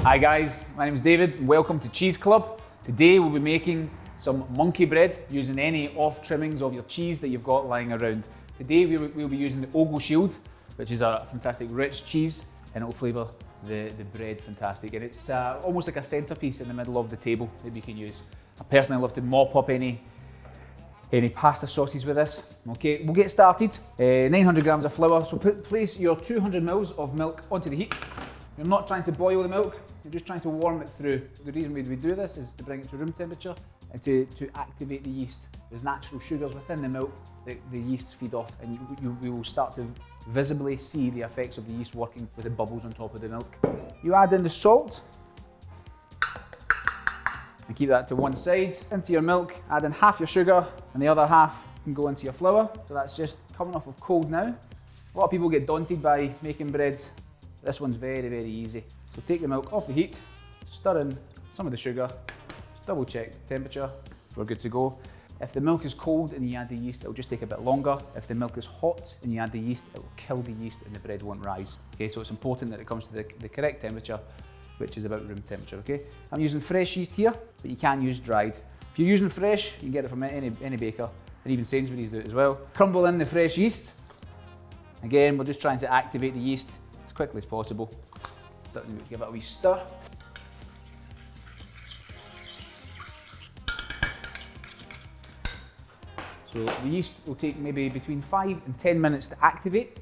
Hi guys, my name is David and welcome to Cheese Club. Today we'll be making some monkey bread using any off trimmings of your cheese that you've got lying around. Today we'll be using the oh-so-moreish, which is a fantastic rich cheese, and it will flavour the bread fantastic. And it's almost like a centrepiece in the middle of the table that you can use. I personally love to mop up any pasta sauces with this. Okay, we'll get started. 900 grams of flour. So place your 200 mils of milk onto the heat. You're not trying to boil the milk, you're just trying to warm it through. The reason we do this is to bring it to room temperature and to activate the yeast. There's natural sugars within the milk that the yeasts feed off, and you will start to visibly see the effects of the yeast working with the bubbles on top of the milk. You add in the salt and keep that to one side. Into your milk, add in half your sugar, and the other half can go into your flour. So that's just coming off of cold now. A lot of people get daunted by making breads. This one's very, very easy. So take the milk off the heat, stir in some of the sugar, just double check the temperature, we're good to go. If the milk is cold and you add the yeast, it'll just take a bit longer. If the milk is hot and you add the yeast, it will kill the yeast and the bread won't rise. Okay, so it's important that it comes to the correct temperature, which is about room temperature, okay? I'm using fresh yeast here, but you can use dried. If you're using fresh, you can get it from any baker, and even Sainsbury's do it as well. Crumble in the fresh yeast. Again, we're just trying to activate the yeast as quickly as possible. Give it a wee stir. So the yeast will take maybe between 5 and 10 minutes to activate.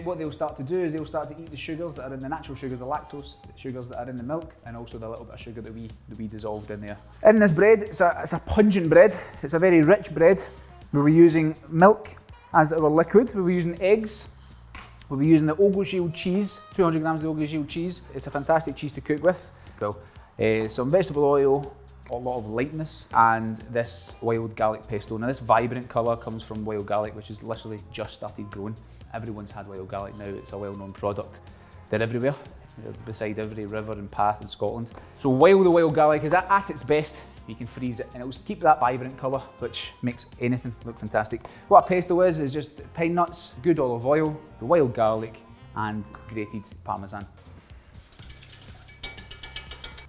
What they'll start to do is they'll start to eat the sugars that are in the natural sugars, the lactose, the sugars that are in the milk, and also the little bit of sugar that we dissolved in there. In this bread, it's a pungent bread. It's a very rich bread. We'll be using milk as our liquid. We'll be using eggs. We'll be using the oh-so-moreish cheese, 200 grams of the oh-so-moreish cheese. It's a fantastic cheese to cook with. So, some vegetable oil, a lot of lightness, and this wild garlic pesto. Now this vibrant colour comes from wild garlic, which is literally just started growing. Everyone's had wild garlic now, it's a well-known product. They're everywhere, beside every river and path in Scotland. So while the wild garlic is at its best, you can freeze it and it will keep that vibrant colour, which makes anything look fantastic. What a pesto is just pine nuts, good olive oil, the wild garlic, and grated parmesan.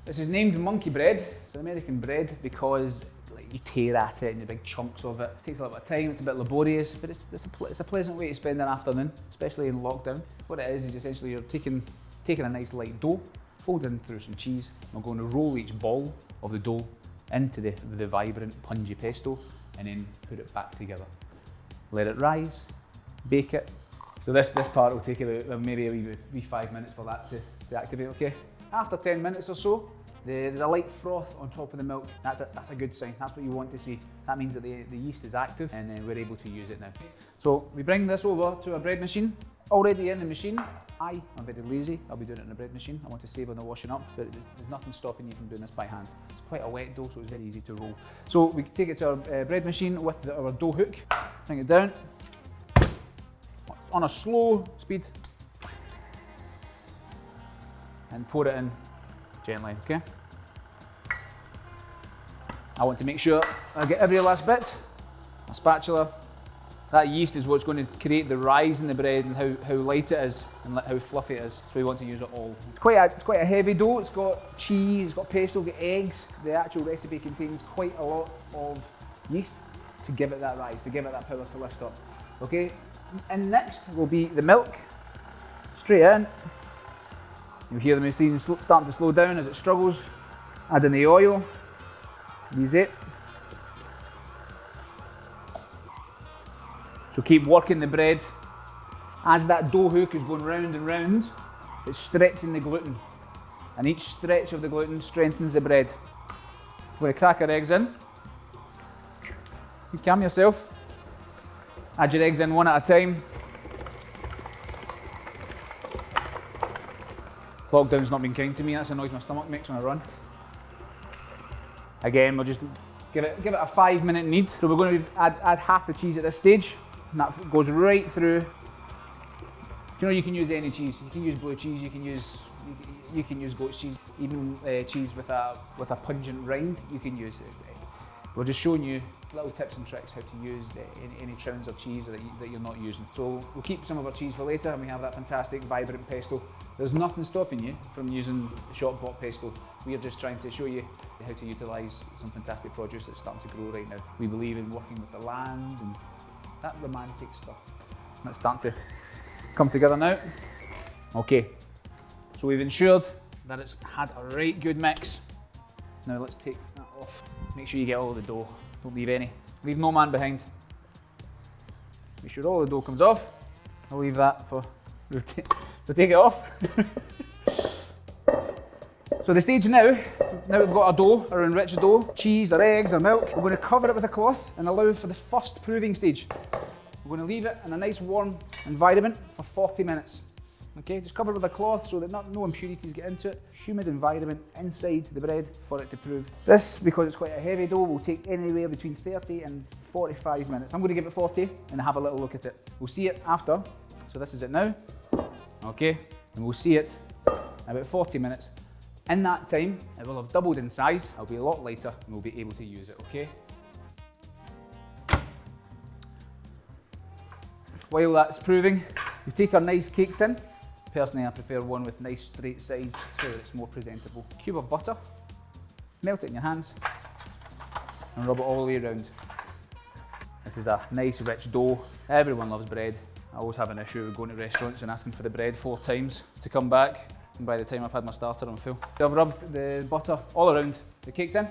This is named monkey bread. It's an American bread because you tear at it and the big chunks of it. It takes a little bit of time, it's a bit laborious, but it's a pleasant way to spend an afternoon, especially in lockdown. What it is essentially you're taking a nice light dough, folding through some cheese, and we're going to roll each ball of the dough into the vibrant, pungy pesto, and then put it back together. Let it rise, bake it. So this part will take about maybe a wee 5 minutes for that to activate, okay? After 10 minutes or so, there's a light froth on top of the milk. That's a good sign. That's what you want to see. That means that the yeast is active and then we're able to use it now. So we bring this over to a bread machine. Already in the machine. I'm very lazy. I'll be doing it in a bread machine. I want to save on the washing up, but there's nothing stopping you from doing this by hand. It's quite a wet dough, so it's very easy to roll. So we take it to our bread machine with our dough hook. Bring it down on a slow speed and pour it in gently, okay? I want to make sure I get every last bit. A spatula. That yeast is what's going to create the rise in the bread and how light it is and how fluffy it is. So we want to use it all. It's quite a heavy dough. It's got cheese, it's got pesto, it's got eggs. The actual recipe contains quite a lot of yeast to give it that rise, to give it that power to lift up. Okay, and next will be the milk. Straight in. You'll hear the machine starting to slow down as it struggles. Add in the oil. Use it. So keep working the bread. As that dough hook is going round and round, it's stretching the gluten. And each stretch of the gluten strengthens the bread. We're going to crack our eggs in. You calm yourself. Add your eggs in one at a time. Lockdown's not been kind to me, that's the noise my stomach makes when I run. Again, we'll just give it a 5 minute knead. So we're going to add half the cheese at this stage. And that goes right through. You know, you can use any cheese. You can use blue cheese, you can use goat's cheese, even cheese with a pungent rind, you can use it. We're just showing you little tips and tricks how to use any trims of cheese that you're not using. So we'll keep some of our cheese for later, and we have that fantastic vibrant pesto There's nothing stopping you from using the shop pot pesto. We are just trying to show you how to utilise some fantastic produce that's starting to grow right now. We believe in working with the land and that romantic stuff. That's starting to come together now. Okay, so we've ensured that it's had a right good mix. Now let's take that off. Make sure you get all of the dough. Don't leave any. Leave no man behind. Make sure all the dough comes off. I'll leave that for so take it off. So the stage now we've got our dough, our enriched dough, cheese, our eggs, our milk. We're going to cover it with a cloth and allow for the first proving stage. We're going to leave it in a nice warm environment for 40 minutes. Okay, just cover it with a cloth so that no impurities get into it. Humid environment inside the bread for it to prove. This, because it's quite a heavy dough, will take anywhere between 30 and 45 minutes. I'm going to give it 40 and have a little look at it. We'll see it after. So this is it now. Okay, and we'll see it in about 40 minutes. In that time, it will have doubled in size. It'll be a lot lighter and we'll be able to use it, okay? While that's proving, we take our nice cake tin. Personally, I prefer one with nice straight sides so that it's more presentable. Cube of butter, melt it in your hands and rub it all the way around. This is a nice rich dough. Everyone loves bread. I always have an issue with going to restaurants and asking for the bread 4 times to come back, and by the time I've had my starter I'm full. So I've rubbed the butter all around the cake tin.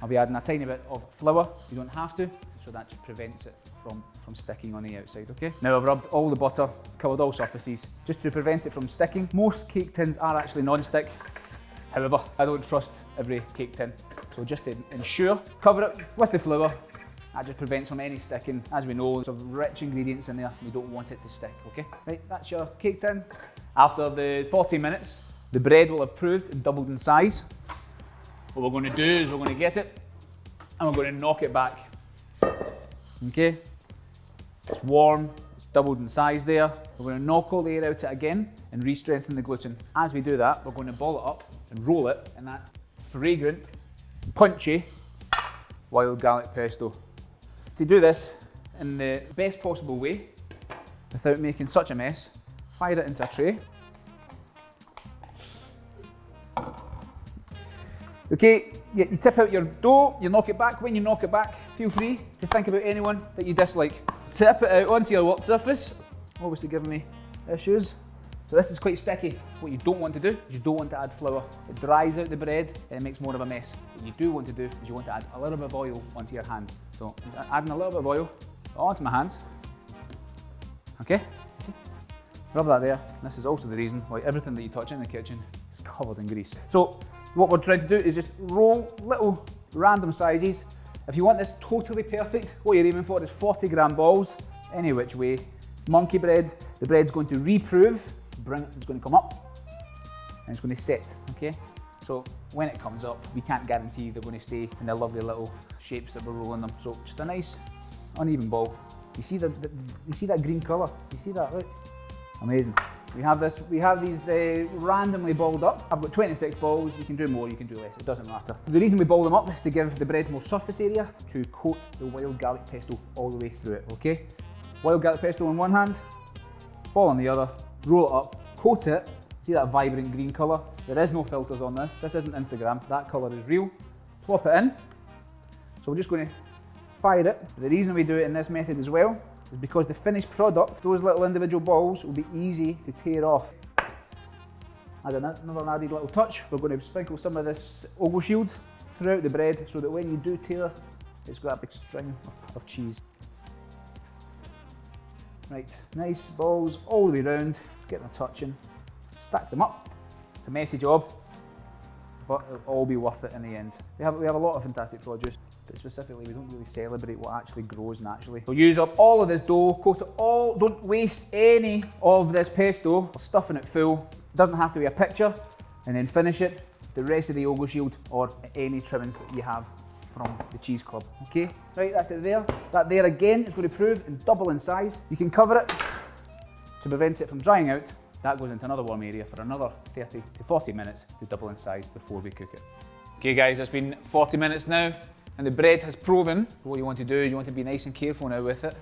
I'll be adding a tiny bit of flour. You don't have to, so that just prevents it from sticking on the outside, okay? Now I've rubbed all the butter, covered all surfaces, just to prevent it from sticking. Most cake tins are actually non-stick. However, I don't trust every cake tin. So just to ensure, cover it with the flour. That just prevents from any sticking. As we know, there's some rich ingredients in there. You don't want it to stick, okay? Right, that's your cake tin. After the 40 minutes, the bread will have proved and doubled in size. What we're going to do is we're going to get it and we're going to knock it back. Okay? It's warm, it's doubled in size there. We're going to knock all the air out it again and re-strengthen the gluten. As we do that, we're going to ball it up and roll it in that fragrant, punchy wild garlic pesto. To do this in the best possible way, without making such a mess, fire it into a tray. Okay, you tip out your dough, you knock it back. When you knock it back, feel free to think about anyone that you dislike. Tip it out onto your work surface, obviously giving me issues. So this is quite sticky. What you don't want to do is you don't want to add flour. It dries out the bread and it makes more of a mess. What you do want to do is you want to add a little bit of oil onto your hands. So adding a little bit of oil onto my hands. Okay, see? Rub that there. This is also the reason why everything that you touch in the kitchen is covered in grease. So what we're trying to do is just roll little random sizes. If you want this totally perfect, what you're aiming for is 40-gram balls, any which way. Monkey bread, the bread's going to reprove, it's going to come up, and it's going to set, okay? So when it comes up, we can't guarantee they're going to stay in the lovely little shapes that we're rolling them. So just a nice, uneven ball. You see that green colour? You see that, right? Amazing. We have these randomly balled up. I've got 26 balls. You can do more, you can do less, it doesn't matter. The reason we ball them up is to give the bread more surface area to coat the wild garlic pesto all the way through it, okay? Wild garlic pesto on one hand, ball on the other, roll it up, coat it. See that vibrant green colour? There is no filters on this. This isn't Instagram. That colour is real. Plop it in. So we're just going to fire it. The reason we do it in this method as well is because the finished product, those little individual balls, will be easy to tear off. Add another added little touch. We're going to sprinkle some of this ogle shield throughout the bread so that when you do tear, it's got a big string of cheese. Right, nice balls all the way around. Get them touching. Stack them up. It's a messy job, but it'll all be worth it in the end. We have a lot of fantastic produce, but specifically we don't really celebrate what actually grows naturally. We'll use up all of this dough, coat it all, don't waste any of this pesto. We're stuffing it full. It doesn't have to be a picture, and then finish it with the rest of the ogle shield or any trimmings that you have from the cheese club, okay? Right, that's it there. That there again is going to prove and double in size. You can cover it to prevent it from drying out. That goes into another warm area for another 30 to 40 minutes to double in size before we cook it. Okay guys, it's been 40 minutes now and the bread has proven. What you want to do is you want to be nice and careful now with it.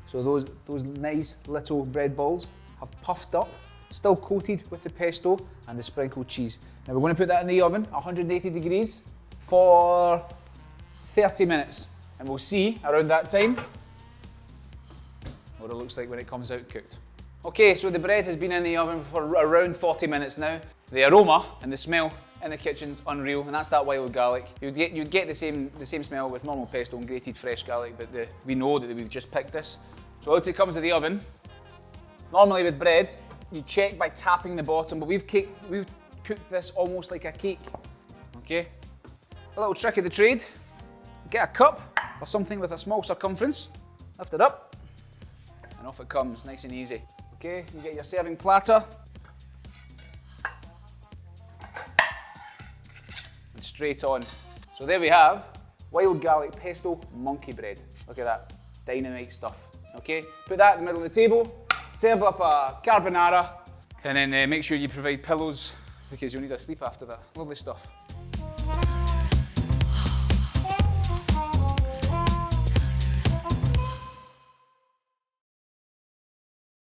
So those nice little bread balls have puffed up still coated with the pesto and the sprinkled cheese. Now we're going to put that in the oven, 180 degrees, for 30 minutes. And we'll see around that time what it looks like when it comes out cooked. Okay, so the bread has been in the oven for around 40 minutes now. The aroma and the smell in the kitchen's unreal, and that's that wild garlic. You'd get the same smell with normal pesto and grated fresh garlic, but we know that we've just picked this. So out it comes to the oven. Normally with bread, you check by tapping the bottom, but we've cooked this almost like a cake. Okay? A little trick of the trade. Get a cup or something with a small circumference, lift it up, and off it comes, nice and easy. Okay, you get your serving platter, and straight on. So there we have wild garlic pesto monkey bread. Look at that, dynamite stuff. Okay, put that in the middle of the table, serve up a carbonara, and then make sure you provide pillows because you'll need a sleep after that. Lovely stuff.